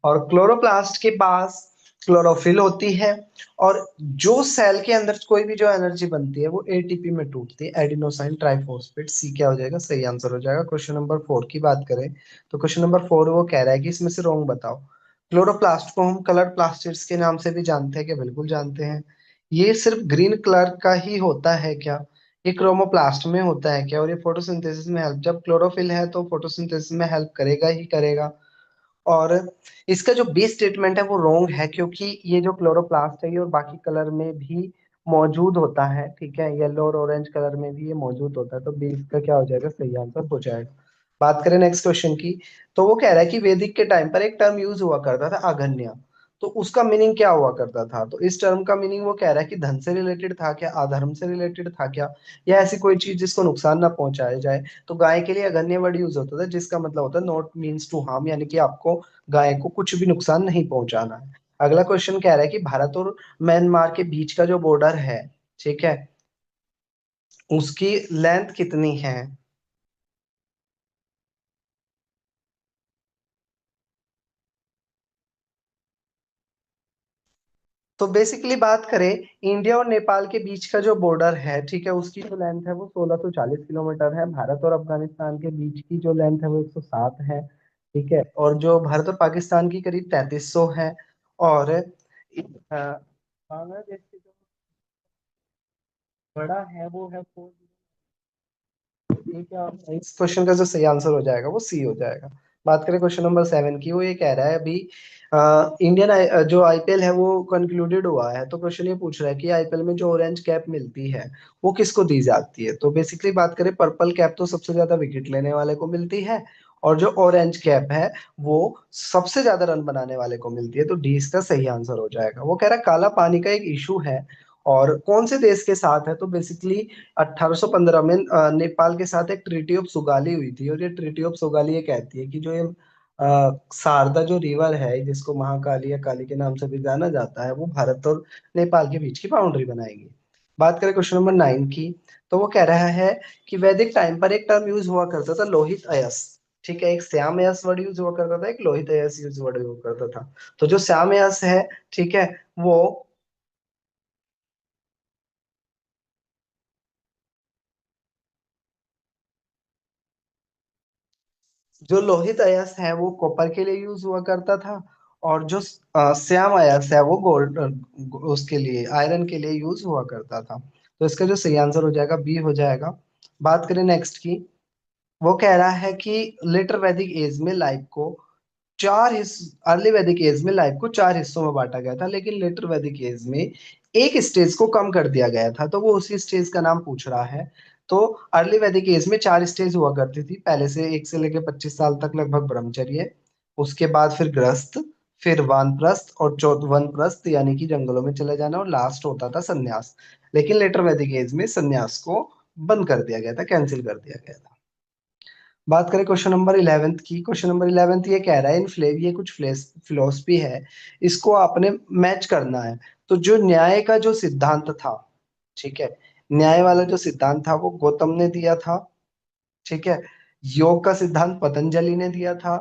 और क्लोरोप्लास्ट के पास क्लोरोफिल होती है, और जो सेल के अंदर कोई भी जो एनर्जी बनती है वो एटीपी में टूटती है, एडिनोसाइन ट्राइफॉस्फेट। सी क्या हो जाएगा, सही आंसर हो जाएगा। क्वेश्चन नंबर फोर की बात करें, तो क्वेश्चन नंबर फोर वो कह रहा है कि इसमें से रॉन्ग बताओ। क्लोरोप्लास्ट को हम कलर प्लास्टिड्स के नाम से भी जानते हैं क्या, बिल्कुल जानते हैं। ये सिर्फ ग्रीन कलर का ही होता है क्या, ये क्रोमोप्लास्ट में होता है क्या, और ये फोटोसिंथेसिस में हेल्प, जब क्लोरोफिल है तो फोटोसिंथेसिस में हेल्प करेगा ही करेगा। और इसका जो बेस स्टेटमेंट है वो रॉन्ग है, क्योंकि ये जो क्लोरोप्लास्ट है ये और बाकी कलर में भी मौजूद होता है, ठीक है, येलो और ऑरेंज कलर में भी ये मौजूद होता है। तो बी इसका क्या हो जाएगा, सही आंसर हो जाएगा। बात करें नेक्स्ट क्वेश्चन की। तो वो कह रहा है कि वैदिक के टाइम पर एक टर्म यूज हुआ करता था, अघन्य। तो उसका मीनिंग क्या हुआ करता था। तो इस टर्म का मीनिंग वो कह रहा है कि धन से रिलेटेड था क्या, अधर्म से रिलेटेड था क्या, या ऐसी कोई चीज जिसको नुकसान ना पहुंचाया जाए। तो गाय के लिए अगन्य वर्ड यूज होता था, जिसका मतलब होता है नॉट मीन्स टू हार्म, यानी कि आपको गाय को कुछ भी नुकसान नहीं पहुंचाना है। अगला क्वेश्चन कह रहा है कि भारत और म्यांमार के बीच का जो बॉर्डर है, ठीक है, उसकी लेंथ कितनी है। तो बेसिकली बात करें, इंडिया और नेपाल के बीच का जो बॉर्डर है, ठीक है, उसकी जो लेंथ है वो 1640 किलोमीटर है। भारत और अफगानिस्तान के बीच की जो लेंथ है वो 107 है, ठीक है, और जो भारत और पाकिस्तान की करीब 3300 है। और बांग्लादेश से जो बड़ा है वो है 4। ये क्या होगा? इस क्वेश्चन का जो सही आंसर हो जाएगा वो सी हो जाएगा। बात करें क्वेश्चन नंबर सेवन की। वो ये कह रहा है अभी जो आईपीएल है वो कंक्लूडेड हुआ है, तो क्वेश्चन ये पूछ रहा है कि आईपीएल में जो ऑरेंज कैप मिलती है वो किसको दी जाती है। तो बेसिकली बात करें, पर्पल कैप तो सबसे ज्यादा विकेट लेने वाले को मिलती है, और जो ऑरेंज कैप है वो सबसे ज्यादा रन बनाने वाले को मिलती है। तो डी इसका सही आंसर हो जाएगा। वो कह रहा है काला पानी का एक इशू है और कौन से देश के साथ है, तो बेसिकली 1815 में नेपाल के साथ एक ट्रीटी ऑफ सुगाली हुई थी। और ये ट्रीटी ऑफ सुगाली ये कहती है कि जो ये शारदा जो रिवर है जिसको महाकाली या काली के नाम से भी जाना जाता है, वो भारत और नेपाल के बीच की बाउंड्री बनाएगी। बात करें क्वेश्चन नंबर 9 की, तो वो कह रहा है कि वैदिक टाइम पर एक टर्म यूज हुआ करता था, लोहित अयस। ठीक है, एक श्याम अयस वर्ड यूज हुआ करता था, एक लोहित अयस यूज वर्ड हुआ करता था। तो जो श्याम अयस है, ठीक है, वो जो लोहित अयस्क है वो कॉपर के लिए यूज हुआ करता था। और जो श्याम अयस्क है वो गोल्ड उसके लिए आयरन के लिए यूज हुआ करता था। तो इसका जो सही आंसर हो जाएगा बी हो जाएगा। बात करें नेक्स्ट की, वो कह रहा है कि लेटर वैदिक एज में लाइफ को चार हिस्स अर्ली वैदिक एज में लाइफ को चार हिस्सों में बांटा गया था, लेकिन लेटर वैदिक एज में एक स्टेज को कम कर दिया गया था। तो वो उसी स्टेज का नाम पूछ रहा है। तो अर्ली वैदिक एज में चार स्टेज हुआ करती थी, पहले से 1 से लेकर 25 साल तक लगभग ब्रह्मचर्य, उसके बाद फिर गृहस्थ, फिर वानप्रस्थ और वनप्रस्थ यानी कि जंगलों में चले जाना, और लास्ट होता था संन्यास। लेकिन लेटर वैदिक एज में संन्यास को बंद कर दिया गया था, कैंसिल कर दिया गया था। बात करें क्वेश्चन नंबर 11 की, क्वेश्चन नंबर 11 ये कह रहा है ये कुछ फिलोसफी है, इसको आपने मैच करना है। तो जो न्याय का जो सिद्धांत था, ठीक है, न्याय वाला जो सिद्धांत था वो गौतम ने दिया था। ठीक है, योग का सिद्धांत पतंजलि ने दिया था।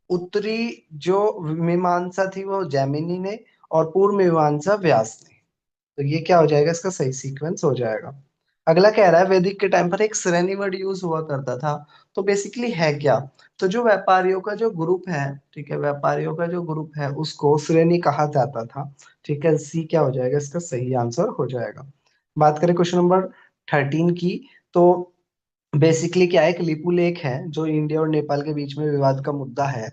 उत्तरी जो मीमांसा थी वो जैमिनी ने, और पूर्व मीमांसा व्यास ने। तो ये क्या हो जाएगा, इसका सही सीक्वेंस हो जाएगा। अगला कह रहा है वैदिक के टाइम पर एक श्रेणी वर्ड यूज हुआ करता था। तो बेसिकली है क्या, तो जो व्यापारियों का जो ग्रुप है, ठीक है, व्यापारियों का जो ग्रुप है उसको श्रेणी कहा जाता था। ठीक है, सी क्या हो जाएगा, इसका सही आंसर हो जाएगा। बात करें क्वेश्चन नंबर 13 की, तो बेसिकली क्या है, एक लिपु लेख है जो इंडिया और नेपाल के बीच में विवाद का मुद्दा है।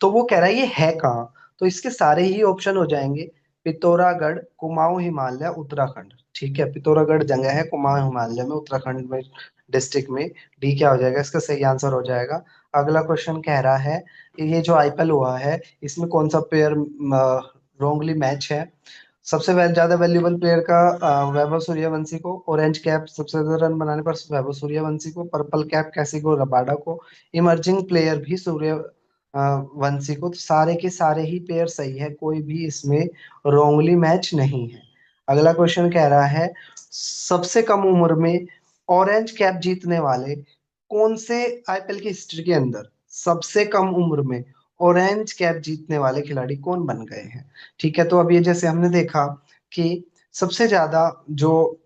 तो वो कह रहा है ये है कहाँ, तो इसके सारे ही ऑप्शन हो जाएंगे, पिथौरागढ़, कुमाऊं हिमालय, उत्तराखंड। ठीक है, पिथौरागढ़ जगह है कुमाऊं हिमालय में, उत्तराखंड में, डिस्ट्रिक्ट में। डी क्या हो जाएगा, इसका सही आंसर हो जाएगा। अगला क्वेश्चन कह रहा है कि ये जो आईपीएल हुआ है इसमें कौन सा प्लेयर रॉन्गली मैच है। सबसे ज्यादा वैल्यूएबल प्लेयर का वैभव सूर्यवंशी को, ऑरेंज कैप सबसे ज्यादा रन बनाने पर वैभव सूर्यवंशी को, पर्पल कैप कैसिगो रबाडा को, इमर्जिंग प्लेयर भी वंशी को। तो सारे के सारे ही प्लेयर सही है, कोई भी इसमें रॉन्गली मैच नहीं है। अगला क्वेश्चन कह रहा है सबसे कम उम्र में ऑरेंज कैप जीतने वाले कौन से आईपीएल की हिस्ट्री के अंदर सबसे कम उम्र में ऑरेंज कैप जीतने वाले खिलाड़ी कौन बन गए हैं। ठीक है, तो अब ये जैसे हमने देखा कि सबसे ज्यादा जो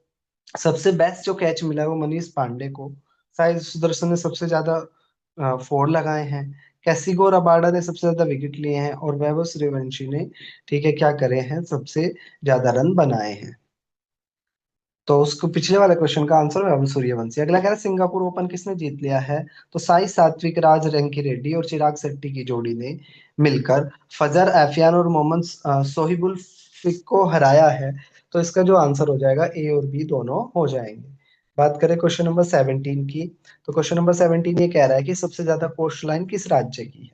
सबसे बेस्ट जो कैच मिला है वो मनीष पांडे को, साई सुदर्शन ने सबसे ज्यादा फोर लगाए हैं, कैसिगो रबाडा ने सबसे ज्यादा विकेट लिए हैं, और वैभव सूर्यवंशी ने, ठीक है, क्या करे हैं, सबसे ज्यादा रन बनाए हैं। तो उसको पिछले वाले क्वेश्चन का आंसर वैभव सूर्यवंशी। अगला कह रहा है सिंगापुर ओपन किसने जीत लिया है, तो साई सात्विक, राज रंकी रेड्डी और चिराग शेट्टी की जोड़ी ने मिलकर फजर एफियान और मोहम्मद सोहिबुल फिक को हराया है। तो इसका जो आंसर हो जाएगा ए और बी दोनों हो जाएंगे। बात करें क्वेश्चन नंबर 17 की, तो क्वेश्चन नंबर 17 ये कह रहा है कि सबसे ज्यादा कोस्ट लाइन किस राज्य की है,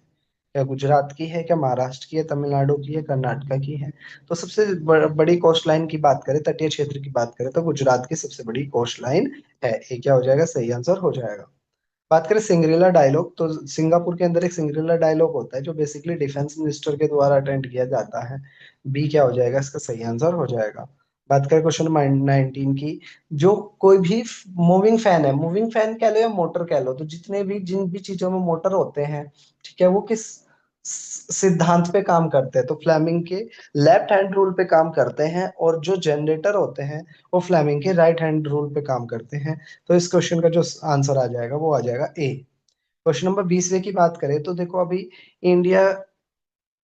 क्या गुजरात की है, क्या महाराष्ट्र की है, तमिलनाडु की है, कर्नाटका की है। तो सबसे बड़ी कोस्ट लाइन की बात करें, तटीय क्षेत्र की बात करें, तो गुजरात की सबसे बड़ी कोस्ट लाइन है। ये क्या हो जाएगा, सही आंसर हो जाएगा। बात करें सिंगरेला डायलॉग, तो सिंगापुर के अंदर एक सिंगरेला डायलॉग होता है जो बेसिकली डिफेंस मिनिस्टर के द्वारा अटेंड किया जाता है। बी क्या हो जाएगा, इसका सही आंसर हो जाएगा। बात करें क्वेश्चन नंबर 19 की, जो कोई भी मूविंग फैन है, मूविंग फैन कह लो या मोटर कह लो, तो जितने भी जिन भी चीजों में मोटर होते हैं, ठीक है, वो किस सिद्धांत पे काम करते हैं, तो फ्लेमिंग के लेफ्ट हैंड रूल पे काम करते हैं, और जो जनरेटर होते हैं वो फ्लेमिंग के राइट हैंड रूल पे काम करते हैं। तो इस क्वेश्चन का जो आंसर आ जाएगा वो आ जाएगा ए। क्वेश्चन नंबर 20वें की बात करें, तो देखो अभी इंडिया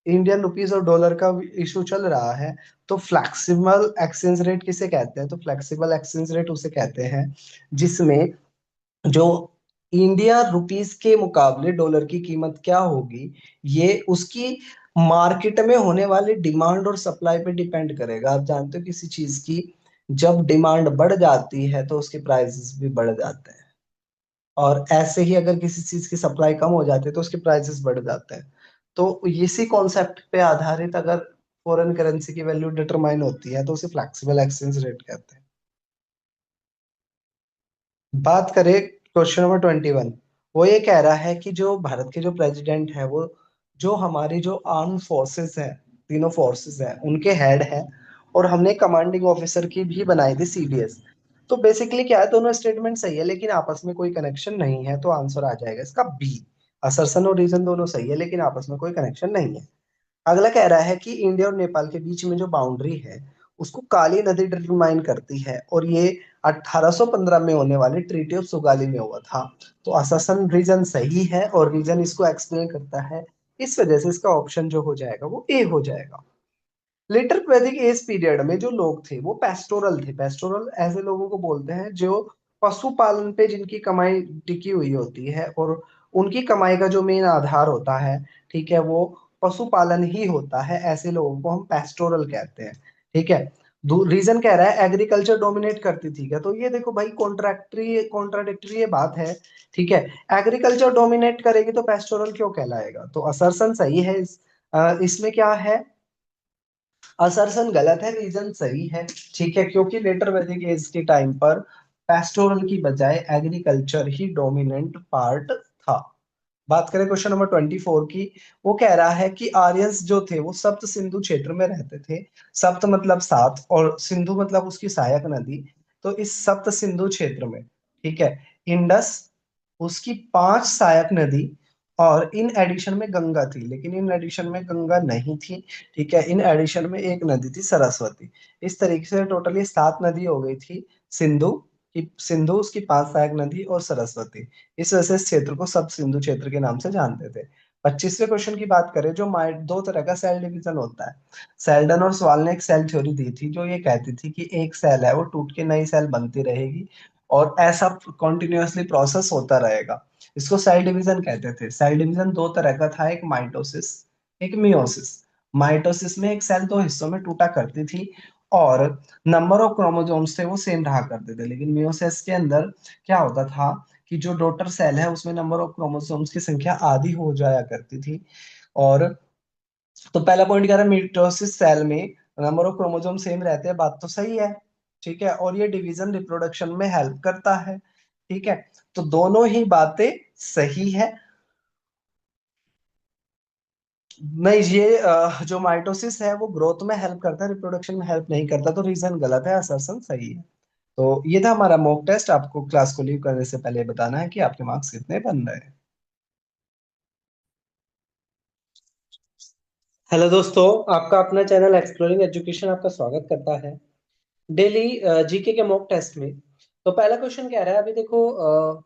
इंडियन रुपीस और डॉलर का इशू चल रहा है। तो फ्लेक्सिबल एक्सचेंज रेट किसे कहते हैं, तो फ्लेक्सिबल एक्सचेंज रेट उसे कहते हैं जिसमें जो इंडिया रुपीस के मुकाबले डॉलर की कीमत क्या होगी, ये उसकी मार्केट में होने वाली डिमांड और सप्लाई पे डिपेंड करेगा। आप जानते हो किसी चीज की जब डिमांड बढ़ जाती है तो उसके प्राइसेस भी बढ़ जाते हैं। और ऐसे ही अगर किसी चीज की सप्लाई कम हो जाती है तो उसके प्राइसेस बढ़ जाते हैं। तो इसी कॉन्सेप्ट पे आधारित अगर फॉरेन करेंसी की वैल्यू डिटरमाइन होती है तो उसे फ्लेक्सिबल एक्सचेंज रेट कहते हैं। बात करें क्वेश्चन नंबर 21, वो ये कह रहा है कि जो भारत के जो प्रेसिडेंट है वो जो हमारी जो आर्म फोर्सेस है, तीनों फोर्सेस है उनके हेड है, और हमने कमांडिंग ऑफिसर की भी बनाई थी सीडीएस। तो बेसिकली क्या है, दोनों स्टेटमेंट सही है लेकिन आपस में कोई कनेक्शन नहीं है, तो आंसर आ जाएगा इसका बी। असर्शन और रीजन दोनों सही है लेकिन आपस में कोई कनेक्शन नहीं है। अगला कह रहा है कि इंडिया और नेपाल के बीच में जो बाउंड्री है उसको काली नदी डिटरमाइन करती है, और ये 1815 में होने वाले ट्रीटी ऑफ सुगाली में हुआ था। तो अससन रीजन सही है और रीजन इसको एक्सप्लेन करता है, इस वजह से इसका ऑप्शन जो हो जाएगा वो ए हो जाएगा। लेटर वैदिक एज पीरियड में जो लोग थे वो पेस्टोरल थे। पेस्टोरल ऐसे लोगों को बोलते हैं जो पशुपालन पे जिनकी कमाई टिकी हुई होती है, और उनकी कमाई का जो मेन आधार होता है, ठीक है, वो पशुपालन ही होता है। ऐसे लोगों को हम पेस्टोरल कहते हैं। ठीक है। रीजन कह रहा है एग्रीकल्चर डोमिनेट करती थी क्या, तो ये देखो भाई कॉन्ट्राडिक्टरी ये बात है। ठीक है। एग्रीकल्चर डोमिनेट करेगी तो पेस्टोरल क्यों कहलाएगा, तो असर्सन सही है। इसमें क्या है, असर्शन गलत है, रीजन सही है। ठीक है, क्योंकि लेटर वैदिक एज के टाइम पर पेस्टोरल की बजाय एग्रीकल्चर ही डोमिनेंट पार्ट था। बात करें क्वेश्चन नंबर 24 की, वो कह रहा है कि आर्यंस जो थे वो सप्त सिंधु क्षेत्र में रहते थे। सप्त मतलब सात, और सिंधु मतलब उसकी सहायक नदी। तो इस सप्त सिंधु क्षेत्र में, ठीक है, इंडस, उसकी 5 सहायक नदी, और इन एडिशन में गंगा थी, लेकिन इन एडिशन में गंगा नहीं थी। ठीक है, इन एडिशन में एक नदी थी सरस्वती। इस तरीके से टोटली 7 नदी हो गई थी। सिंधु सिंधु, उसकी 5 सहायक नदी और सरस्वती। इस वजह से इस क्षेत्र को सब सिंधु क्षेत्र के नाम से जानते थे। 25वें क्वेश्चन की बात करें, जो दो तरह का सेल डिवीजन होता है। सेल्डन और सवाल ने एक सेल थ्योरी दी थी जो ये कहती थी कि एक सेल है वो टूट के नई सेल बनती रहेगी, और ऐसा कॉन्टिन्यूअसली प्रोसेस होता रहेगा। इसको सेल डिवीजन कहते थे। सेल डिवीजन दो तरह का था, एक माइटोसिस, एक मियोसिस। माइटोसिस में एक सेल दो हिस्सों में टूटा करती थी, और नंबर ऑफ क्रोमोसोम्स थे वो सेम रहा करते थे। लेकिन मियोसिस के अंदर क्या होता था कि जो डॉटर सेल है उसमें नंबर ऑफ क्रोमोसोम्स की संख्या आधी हो जाया करती थी। और तो पहला पॉइंट कह रहा है मिटोसिस सेल में नंबर ऑफ क्रोमोसोम सेम रहते हैं, बात तो सही है। ठीक है, और ये डिवीजन रिप्रोडक्शन में हेल्प करता है। ठीक है, तो दोनों ही बातें सही है। नहीं, ये जो माइटोसिस है वो ग्रोथ में हेल्प करता है, रिप्रोडक्शन में हेल्प नहीं करता, तो रीजन गलत है, असर्शन सही है। तो ये था हमारा मॉक टेस्ट। आपको क्लास को लीव करने से पहले बताना है कि आपके मार्क्स कितने बन रहे हैं। हेलो दोस्तों, आपका अपना चैनल एक्सप्लोरिंग एजुकेशन आपका स्वागत करता है डेली जीके के मॉक टेस्ट में। तो पहला क्वेश्चन कह रहा है, अभी देखो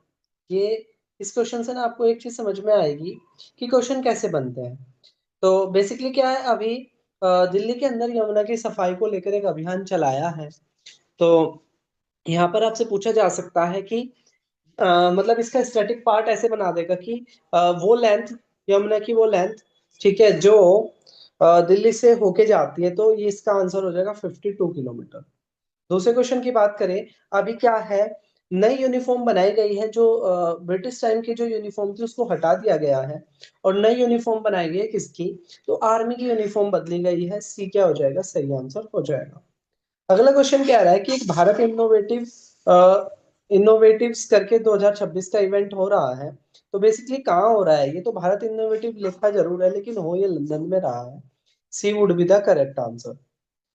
ये इस क्वेश्चन से ना आपको एक चीज समझ में आएगी कि क्वेश्चन कैसे बनते हैं। तो बेसिकली क्या है, अभी दिल्ली के अंदर यमुना की सफाई को लेकर एक अभियान चलाया है। तो यहाँ पर आपसे पूछा जा सकता है कि मतलब इसका स्टैटिक पार्ट ऐसे बना देगा कि वो लेंथ, यमुना की वो लेंथ, ठीक है, जो दिल्ली से होके जाती है, तो ये इसका आंसर हो जाएगा 52 किलोमीटर। दूसरे क्वेश्चन की बात करें, अभी क्या है, नई यूनिफॉर्म बनाई गई है, जो ब्रिटिश टाइम की जो यूनिफॉर्म थी उसको हटा दिया गया है, और नई यूनिफॉर्म बनाई गई है किसकी, तो आर्मी की यूनिफॉर्म बदली गई है। सी क्या हो जाएगा, सही आंसर हो जाएगा। अगला क्वेश्चन क्या रहा है कि एक भारत इनोवेटिव्स करके 2026 का इवेंट हो रहा है। तो बेसिकली कहाँ हो रहा है, ये तो भारत इनोवेटिव लिखा जरूर है लेकिन हो ये लंदन में रहा है। C would be the correct answer.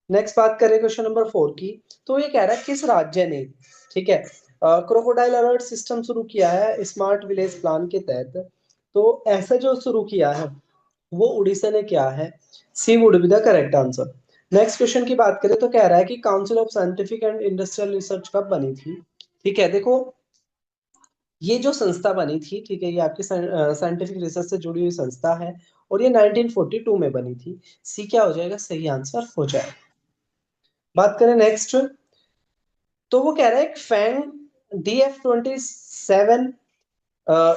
Next बात करें क्वेश्चन नंबर 4 की, तो ये कह रहा है किस राज्य ने, ठीक है, क्रोकोडाइल अलर्ट सिस्टम शुरू किया है स्मार्ट विलेज प्लान के तहत। तो ऐसा जो शुरू किया है वो उड़ीसा ने किया है। C would be the correct answer. Next question की बात करें तो कह रहा है कि Council of Scientific and Industrial Research कब बनी थी। ठीक है, देखो ये जो संस्था बनी थी, ठीक है, ये आपकी साइंटिफिक रिसर्च से जुड़ी हुई संस्था है, और ये 1942 में बनी थी। सी क्या हो जाएगा, सही आंसर हो जाएगा। बात करें नेक्स्ट, तो वो कह रहा है एक फैंग DF-27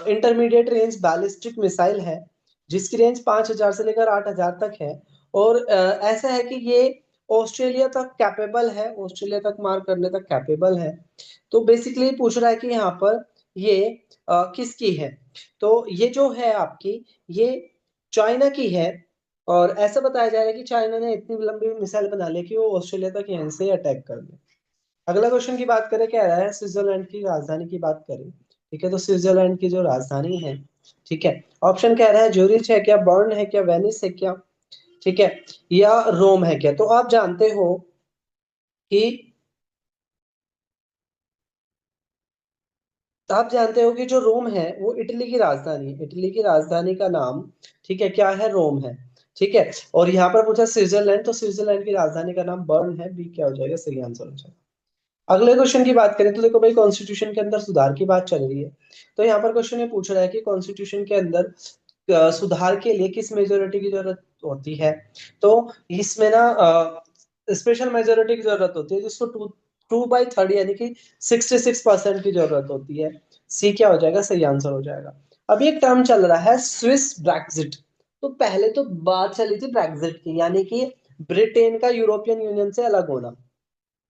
intermediate range ballistic missile है, जिसकी रेंज 5,000 से लेकर 8,000 तक है। और ऐसा है कि ये ऑस्ट्रेलिया तक कैपेबल है, ऑस्ट्रेलिया तक मार करने तक कैपेबल है। तो बेसिकली पूछ रहा है कि यहाँ पर ये किसकी है? तो ये जो है आपकी, ये चाइना की है। और ऐसा बताया जा रहा है कि चाइना ने इतनी लंबी मिसाइल बना ली कि वो ऑस्ट्रेलिया तक यहीं से अटैक कर दे। अगला क्वेश्चन की बात करें, कह रहा है स्विट्जरलैंड की राजधानी की बात करें। ठीक है, तो स्विट्जरलैंड की जो राजधानी है, ठीक है, ऑप्शन कह रहा है ज्यूरिच है क्या, बर्न है क्या, वेनिस है क्या, ठीक है, या रोम है क्या? तो आप जानते हो कि कि जो रोम है वो इटली की राजधानी है। इटली की राजधानी का नाम, ठीक है, क्या है? रोम है। ठीक है, और यहाँ पर पूछा स्विट्जरलैंड, तो स्विट्जरलैंड की राजधानी का नाम बर्न है। बी क्या हो जाएगा? सही आंसर हो जाएगा। अगले क्वेश्चन की बात करें तो देखो भाई, कॉन्स्टिट्यूशन के अंदर सुधार की बात चल रही है। तो यहाँ पर क्वेश्चन ये पूछ रहा है कि कॉन्स्टिट्यूशन के अंदर सुधार के लिए किस मेजोरिटी की जरूरत होती है? तो इसमें ना स्पेशल मेजोरिटी की जरूरत होती है, जिसको 2/3 यानी कि 66% की जरूरत होती है। सी क्या हो जाएगा? सही आंसर हो जाएगा। अभी एक टर्म चल रहा है स्विस ब्रेक्सिट। तो पहले तो बात चली थी ब्रेक्सिट की, यानी कि ब्रिटेन का यूरोपियन यूनियन से अलग होना।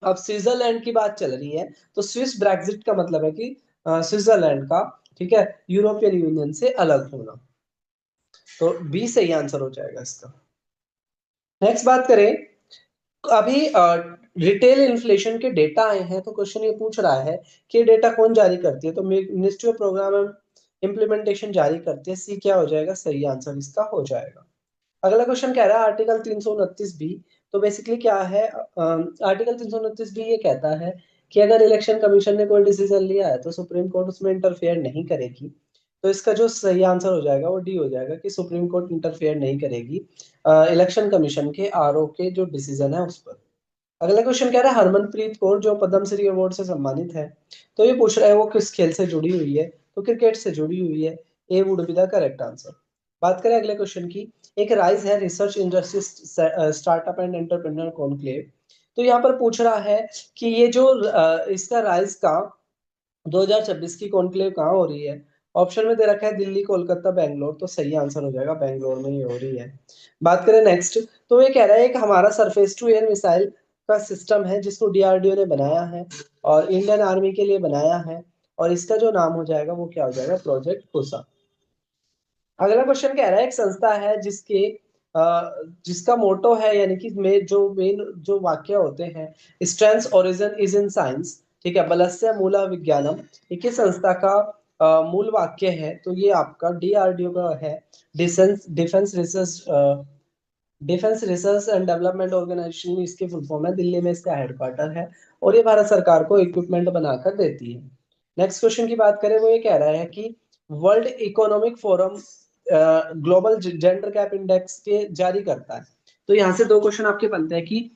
अब स्विट्जरलैंड की बात चल रही है, तो स्विस ब्रेक्सिट का मतलब है कि स्विट्जरलैंड का, ठीक है, यूरोपियन यूनियन से अलग होना। तो बी सही आंसर हो जाएगा इसका। नेक्स्ट बात करें, अभी रिटेल इन्फ्लेशन के डेटा आए हैं, तो क्वेश्चन ये पूछ रहा है कि डेटा कौन जारी करती है? तो ministry of programme and implementation जारी करती है। सी क्या हो जाएगा? सही आंसर इसका हो जाएगा। अगला क्वेश्चन कह रहा है आर्टिकल 329 बी। तो बेसिकली क्या है? आर्टिकल 329 बी ये कहता है कि अगर इलेक्शन कमीशन ने कोई डिसीजन लिया है तो सुप्रीम कोर्ट उसमें इंटरफेयर नहीं करेगी। तो इसका जो सही आंसर हो जाएगा वो डी हो जाएगा कि सुप्रीम कोर्ट इंटरफेयर नहीं करेगी इलेक्शन कमीशन के आरओ के जो डिसीजन है उस पर। अगला क्वेश्चन कह रहा है हरमनप्रीत कौर जो पद्मश्री अवार्ड से सम्मानित है, तो ये पूछ रहा है वो किस खेल से जुड़ी हुई है? तो क्रिकेट से जुड़ी हुई है। A would be the correct answer. बात करें अगले क्वेश्चन की, एक राइज है research industry startup and entrepreneur conclave. तो यहाँ पर पूछ रहा है कि ये जो इसका राइज का 2026 की कॉन्क्लेव कहाँ हो रही है? ऑप्शन में दे रखा है दिल्ली, कोलकाता, बैंगलोर। तो सही आंसर हो जाएगा, बैंगलोर में ही हो रही है। बात करें नेक्स्ट, तो ये कह रहा है एक हमारा सरफेस टू एयर मिसाइल का सिस्टम है जिसको डीआरडीओ ने बनाया है और इंडियन आर्मी के लिए बनाया है, और इसका जो नाम हो जाएगा वो क्या हो जाएगा? प्रोजेक्ट कुसा। अगला क्वेश्चन कह रहा है एक संस्था है जिसका मोटो है, यानी कि मेन जो वाक्य होते हैं, strength origin is in science, ठीक है, बलस्य मूला विज्ञानम, ये किस संस्था का मूल वाक्य है? तो ये आपका डीआरडीओ का है। Defence defence research defence research and development organisation इसकी फुल फॉर्म है। दिल्ली में इसका हेडक्वार्टर है और ये भारत सरकार को इक्विपमेंट बनाकर देती है। नेक्स्ट क्वेश्चन की बात करें, वो ये कह रहा है कि world economic forum global gender gap index के जारी करता है। तो यहाँ से दो क्वेश्चन आपके बनते हैं कि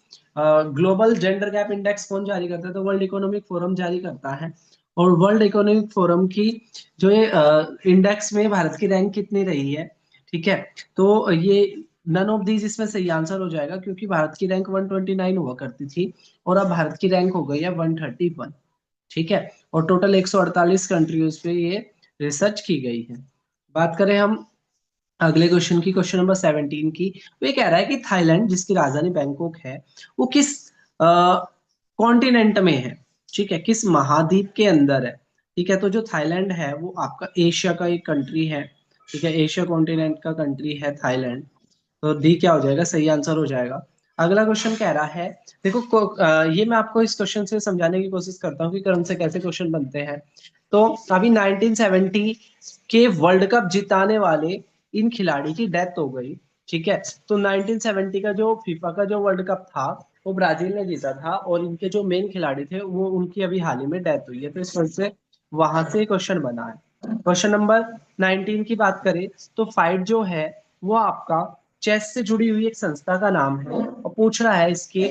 ग्लोबल जेंडर गैप इंडेक्स कौन जारी करता है? तो वर्ल्ड इकोनॉमिक फोरम जारी करता है। और वर्ल्ड इकोनॉमिक फोरम की जो ये इंडेक्स में भारत की रैंक कितनी रही है? ठीक है, तो ये नन ऑफ दीज इसमें सही आंसर हो जाएगा, क्योंकि भारत की रैंक 129 हुआ करती थी और अब भारत की रैंक हो गई है 131। ठीक है, और टोटल 148 कंट्रीज पे ये रिसर्च की गई है। बात करें हम अगले क्वेश्चन की, क्वेश्चन नंबर 17 की, वो ये कह रहा है कि थाईलैंड जिसकी राजधानी बैंकॉक है, वो किस कॉन्टिनेंट में है? ठीक है, किस महाद्वीप के अंदर है? ठीक है, तो जो थाईलैंड है वो आपका एशिया का एक कंट्री है। ठीक है, एशिया कॉन्टिनेंट का कंट्री है थाईलैंड। तो डी क्या हो जाएगा? सही आंसर हो जाएगा। अगला क्वेश्चन कह रहा है, देखो ये मैं आपको इस क्वेश्चन से समझाने की कोशिश करता हूँ कि क्रम से कैसे क्वेश्चन बनते हैं। तो अभी 1970 के वर्ल्ड कप जिताने वाले इन खिलाड़ी की डेथ हो गई। ठीक है, तो 1970 का जो फीफा का जो वर्ल्ड कप था वो ब्राजील ने जीता था, और इनके जो मेन खिलाड़ी थे वो उनकी अभी हाल ही में डेथ हुई है। तो इस वजह से वहां से क्वेश्चन बना है। क्वेश्चन नंबर 19 की बात करें, तो फाइट जो है वो आपका चेस से जुड़ी हुई एक संस्था का नाम है, और पूछ रहा है इसके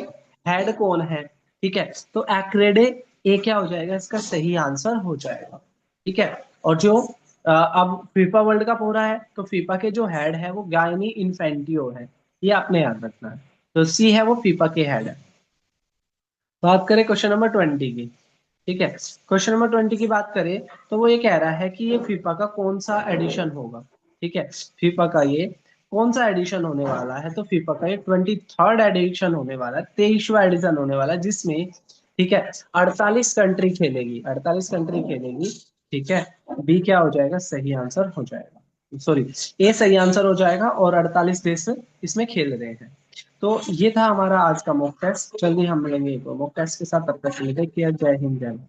हेड कौन है? ठीक है, तो एक्रेडे ए क्या हो जाएगा? इसका सही आंसर हो जाएगा। ठीक है, और जो अब फीफा वर्ल्ड कप हो रहा है, तो फीफा के जो हेड है वो गायनी इन्फेंटियो है। ये आपने याद रखना है। तो सी है वो फीफा के हेड है। बात करें क्वेश्चन नंबर 20 की। ठीक है, क्वेश्चन नंबर 20 की बात करें, तो वो ये कह रहा है कि ये फीफा का कौन सा एडिशन होगा? ठीक है, फीफा का ये कौन सा एडिशन होने वाला है? तो फीफा का ये 23rd एडिशन होने वाला है, 23वां एडिशन होने वाला है, जिसमें, ठीक है, 48 कंट्री खेलेगी, 48 कंट्री खेलेगी। ठीक है, बी क्या हो जाएगा, सही आंसर हो जाएगा, सॉरी, ए सही आंसर हो जाएगा और 48 देश इसमें खेल रहे हैं। तो ये था हमारा आज का मॉक टेस्ट। जल्दी हम मिलेंगे एक मॉक टेस्ट के साथ, तब तक के लिए जय हिंद जय भारत।